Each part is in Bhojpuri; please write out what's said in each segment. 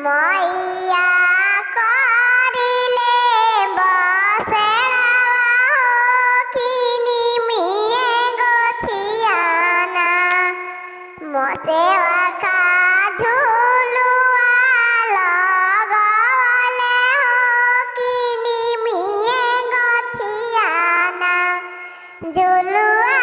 मैया करिले बसेड़ा किनी मिए गोछियाना मोसेवा खा झुलुआ लगवले हो किनी मिए गोछियाना झुलुआ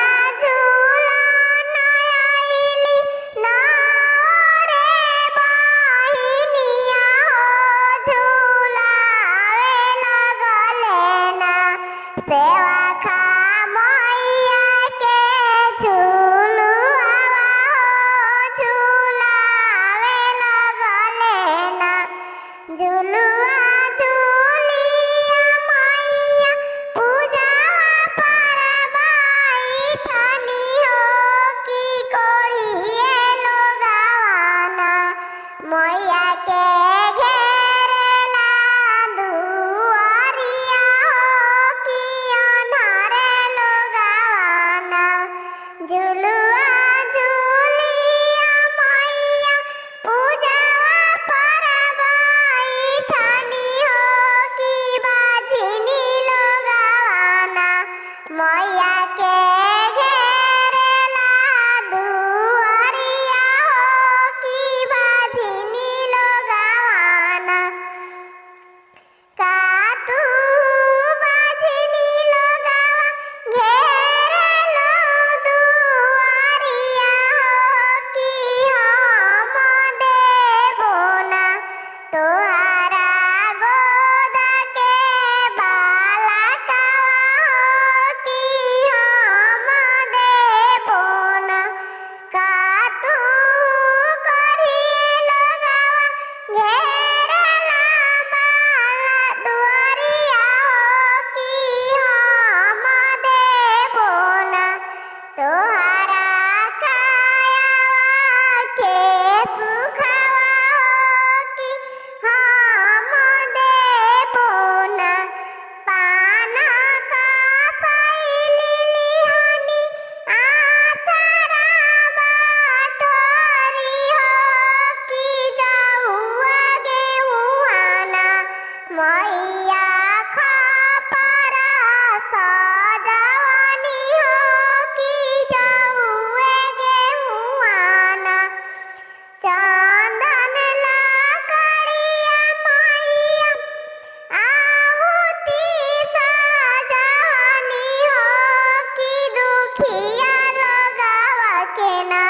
सेवा खा मैया के झुलुआ झुलावे लगले ना झुलुआ झुलिया मैया पूजा परबाई ठनी हो की कोड़िए लोगावाना मैया के झुलुआ झुलिया मैया पूजा परबाई ठानी हो की बाझिनी लोगावाना मैया के घेरेला दुआरिया हो की बाझिनी लोगावाना का तू बाझिनी लोगावा घेरेलो तोहारा गोदा के बालकवा की हम देबो ना का तू करिए लोगवा घेरेला बाला दुआरिया हो की हम देबो ना तोहारा कायावा के सुखावा की हम देबो ना पाना का सैली हनी आचारा बाटोरी हो की जाऊआ गेहुआना मैया खपरा सजवनी हो की जाऊए गेहुआना चंदन लकड़िया मैया आहुति सजवनी हो की दुखिया लोगावा के ना